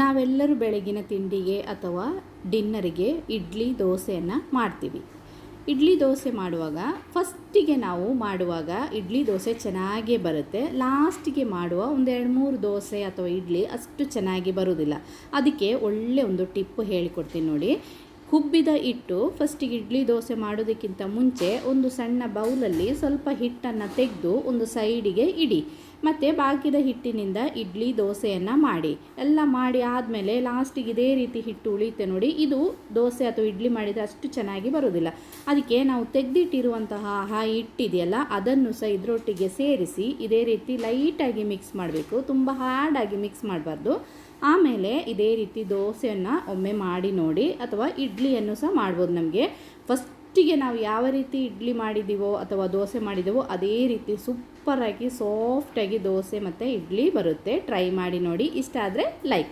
ನಾವೆಲ್ಲರೂ ಬೆಳಗಿನ ತಿಂಡಿಗೆ ಅಥವಾ ಡಿನ್ನರಿಗೆ ಇಡ್ಲಿ ದೋಸೆಯನ್ನು ಮಾಡ್ತೀವಿ. ಇಡ್ಲಿ ದೋಸೆ ಮಾಡುವಾಗ ಫಸ್ಟಿಗೆ ನಾವು ಮಾಡುವಾಗ ಇಡ್ಲಿ ದೋಸೆ ಚೆನ್ನಾಗೇ ಬರುತ್ತೆ. ಲಾಸ್ಟಿಗೆ ಮಾಡುವ ಒಂದು 2-3 ದೋಸೆ ಅಥವಾ ಇಡ್ಲಿ ಅಷ್ಟು ಚೆನ್ನಾಗಿ ಬರೋದಿಲ್ಲ. ಅದಕ್ಕೆ ಒಳ್ಳೆ ಒಂದು ಟಿಪ್ಪು ಹೇಳಿಕೊಡ್ತೀನಿ ನೋಡಿ. ಹುಬ್ಬಿದ ಹಿಟ್ಟು ಫಸ್ಟಿಗೆ ಇಡ್ಲಿ ದೋಸೆ ಮಾಡೋದಕ್ಕಿಂತ ಮುಂಚೆ ಒಂದು ಸಣ್ಣ ಬೌಲಲ್ಲಿ ಸ್ವಲ್ಪ ಹಿಟ್ಟನ್ನು ತೆಗೆದು ಒಂದು ಸೈಡಿಗೆ ಇಡಿ. ಮತ್ತು ಬಾಕಿದ ಹಿಟ್ಟಿನಿಂದ ಇಡ್ಲಿ ದೋಸೆಯನ್ನು ಮಾಡಿ. ಎಲ್ಲ ಮಾಡಿ ಆದಮೇಲೆ ಲಾಸ್ಟಿಗೆ ಇದೇ ರೀತಿ ಹಿಟ್ಟು ಉಳಿಯುತ್ತೆ ನೋಡಿ. ಇದು ದೋಸೆ ಅಥವಾ ಇಡ್ಲಿ ಮಾಡಿದರೆ ಅಷ್ಟು ಚೆನ್ನಾಗಿ ಬರೋದಿಲ್ಲ. ಅದಕ್ಕೆ ನಾವು ತೆಗೆದಿಟ್ಟಿರುವಂತಹ ಆ ಹಿಟ್ಟಿದೆಯಲ್ಲ ಅದನ್ನು ಸಹ ಇದರೊಟ್ಟಿಗೆ ಸೇರಿಸಿ ಇದೇ ರೀತಿ ಲೈಟಾಗಿ ಮಿಕ್ಸ್ ಮಾಡಬೇಕು. ತುಂಬ ಹಾರ್ಡಾಗಿ ಮಿಕ್ಸ್ ಮಾಡಬಾರ್ದು. ಆಮೇಲೆ ಇದೇ ರೀತಿ ದೋಸೆಯನ್ನು ಒಮ್ಮೆ ಮಾಡಿ ನೋಡಿ, ಅಥವಾ ಇಡ್ಲಿಯನ್ನು ಸಹ ಮಾಡ್ಬೋದು. ನಮಗೆ ಫಸ್ಟಿಗೆ ನಾವು ಯಾವ ರೀತಿ ಇಡ್ಲಿ ಮಾಡಿದ್ದೀವೋ ಅಥವಾ ದೋಸೆ ಮಾಡಿದ್ದೀವೋ ಅದೇ ರೀತಿ ಸೂಪರಾಗಿ ಸಾಫ್ಟಾಗಿ ದೋಸೆ ಮತ್ತು ಇಡ್ಲಿ ಬರುತ್ತೆ. ಟ್ರೈ ಮಾಡಿ ನೋಡಿ. ಇಷ್ಟ ಆದರೆ ಲೈಕ್ ಮಾಡಿ.